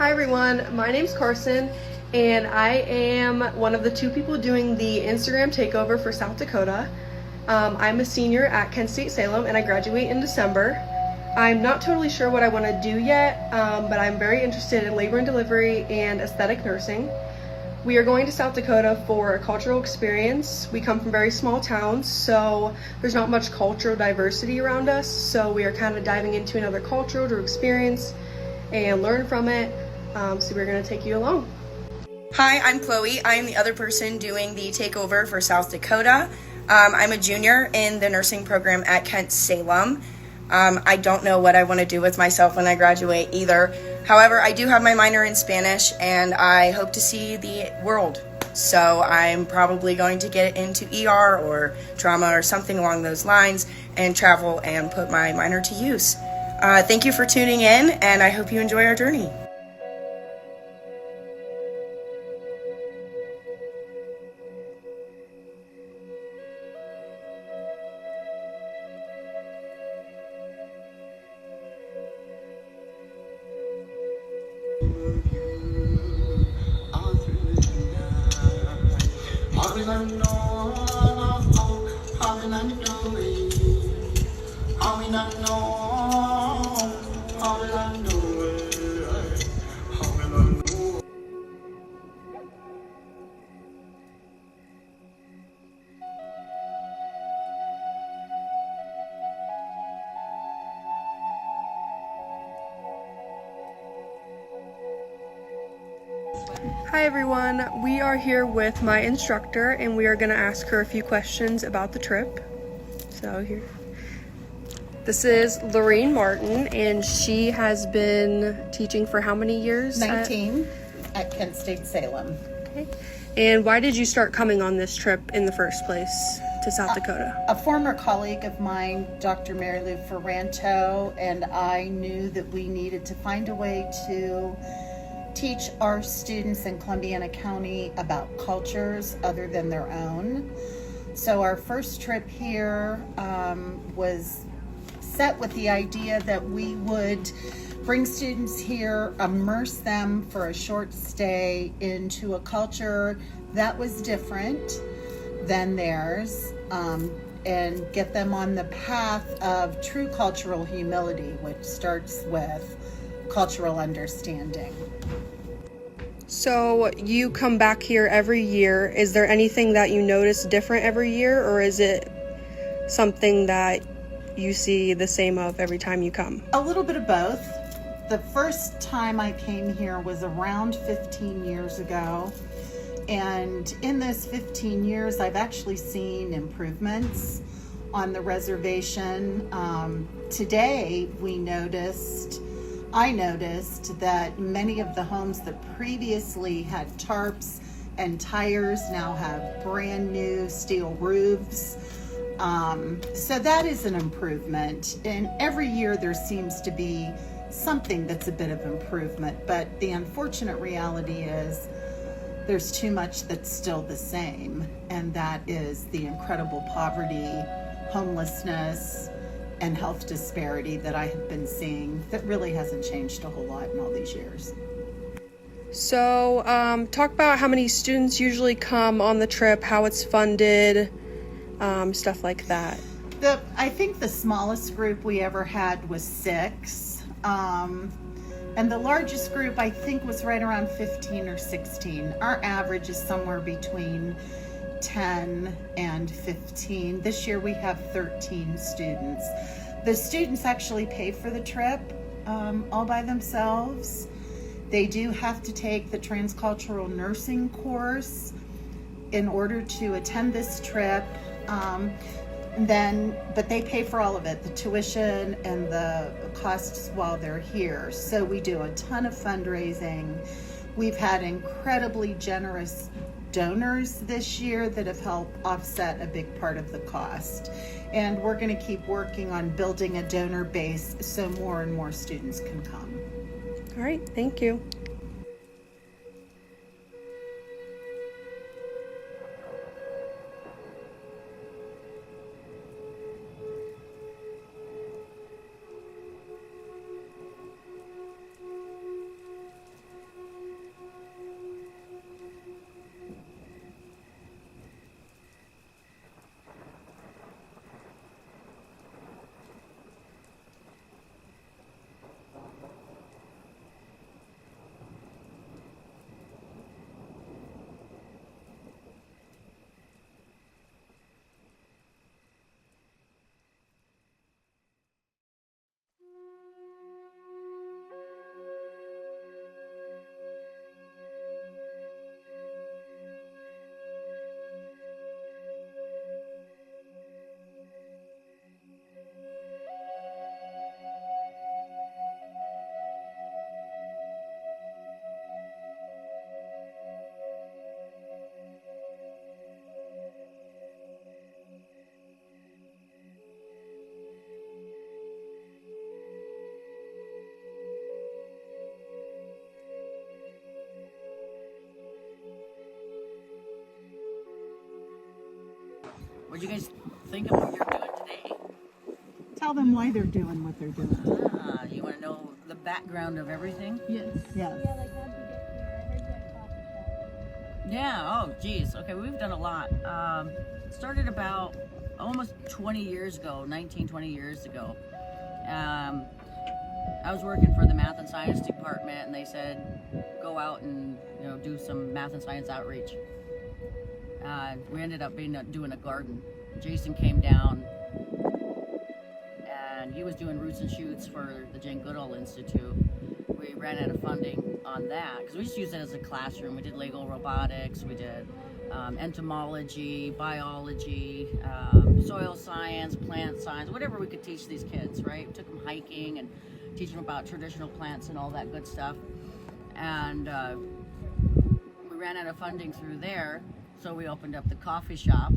Hi everyone, my name's Karsyn and I am one of the two people doing the Instagram takeover for South Dakota. I'm a senior at Kent State Salem and I graduate in December. I'm not totally sure what I want to do yet, but I'm very interested in labor and delivery and aesthetic nursing. We are going to South Dakota for a cultural experience. We come from very small towns, so there's not much cultural diversity around us, so we are kind of diving into another culture to experience and learn from it. So we're going to take you along. Hi, I'm Chloe. I'm the other person doing the takeover for South Dakota. I'm a junior in the nursing program at Kent Salem. I don't know what I want to do with myself when I graduate either. However, I do have my minor in Spanish and I hope to see the world. So I'm probably going to get into ER or trauma or something along those lines and travel and put my minor to use. Thank you for tuning in and I hope you enjoy our journey. Hi everyone, we are here with my instructor and we are going to ask her a few questions about the trip. So here. This is Lorene Martin and she has been teaching for how many years? 19 at Kent State Salem. Okay. And why did you start coming on this trip in the first place to South Dakota? A former colleague of mine, Dr. Mary Lou Ferranto, and I knew that we needed to find a way to teach our students in Columbiana County about cultures other than their own. So our first trip here was set with the idea that we would bring students here, immerse them for a short stay into a culture that was different than theirs, and get them on the path of true cultural humility, which starts with cultural understanding. So you come back here every year. Is there anything that you notice different every year, or is it something that you see the same of every time you come? A little bit of both. The first time I came here was around 15 years ago. And in those 15 years, I've actually seen improvements on the reservation. Today, I noticed that many of the homes that previously had tarps and tires now have brand new steel roofs. So that is an improvement. And every year there seems to be something that's a bit of improvement. But the unfortunate reality is there's too much that's still the same. And that is the incredible poverty, homelessness, and health disparity that I have been seeing that really hasn't changed a whole lot in all these years. So talk about how many students usually come on the trip, how it's funded, stuff like that. I think the smallest group we ever had was 6. And the largest group I think was right around 15 or 16. Our average is somewhere between 10 and 15. This year we have 13 students. The students actually pay for the trip all by themselves. They do have to take the transcultural nursing course in order to attend this trip. But they pay for all of it, the tuition and the costs while they're here. So we do a ton of fundraising. We've had incredibly generous donors this year that have helped offset a big part of the cost. And we're going to keep working on building a donor base so more and more students can come. All right, thank you. What do you guys think of what you're doing today? Tell them why they're doing what they're doing. You want to know the background of everything? Yes. Yeah, like how'd you get here? I heard you had coffee shop. Yeah, oh geez. Okay, we've done a lot. Started about almost 20 years ago, 19, 20 years ago. I was working for the math and science department, and they said, go out and do some math and science outreach. We ended up doing a garden. Jason came down, and he was doing roots and shoots for the Jane Goodall Institute. We ran out of funding on that because we just used it as a classroom. We did Lego robotics, we did entomology, biology, soil science, plant science, whatever we could teach these kids, right? We took them hiking and teach them about traditional plants and all that good stuff. And we ran out of funding through there, so we opened up the coffee shop.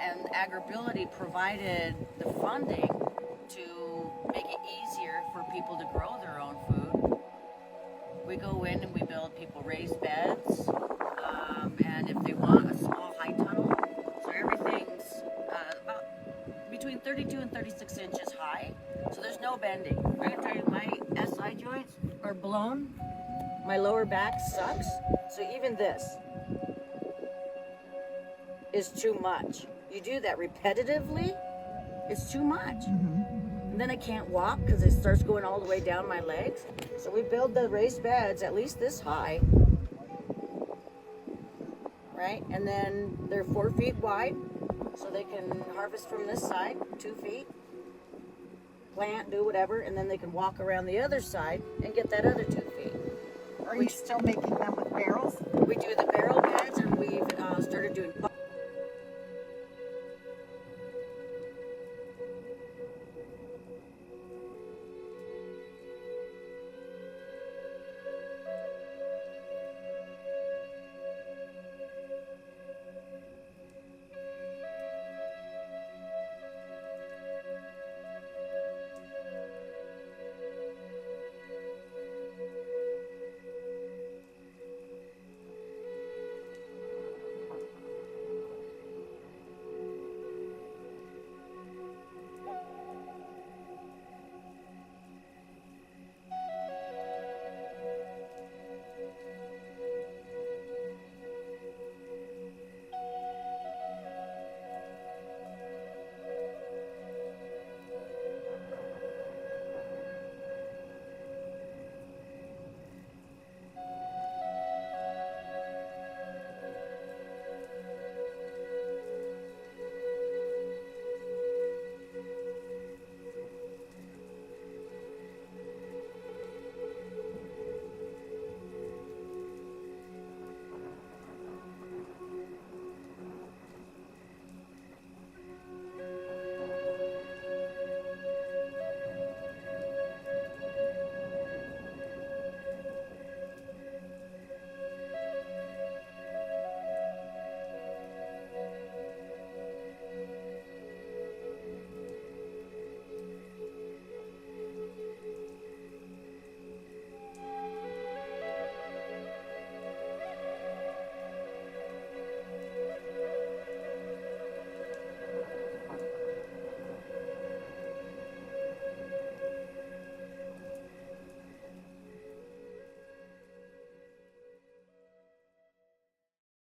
And Agribility provided the funding to make it easier for people to grow their own food. We go in and we build people raised beds, and if they want a small high tunnel, so everything's about between 32 and 36 inches high, so there's no bending. I can tell you my SI joints are blown, my lower back sucks, so even this is too much. You do that repetitively, it's too much. And then I can't walk because it starts going all the way down my legs. So we build the raised beds at least this high, right? And then they're 4 feet wide, so they can harvest from this side, 2 feet, plant, do whatever, and then they can walk around the other side and get that other 2 feet. Are you still making them with barrels? We do the barrel beds, and we've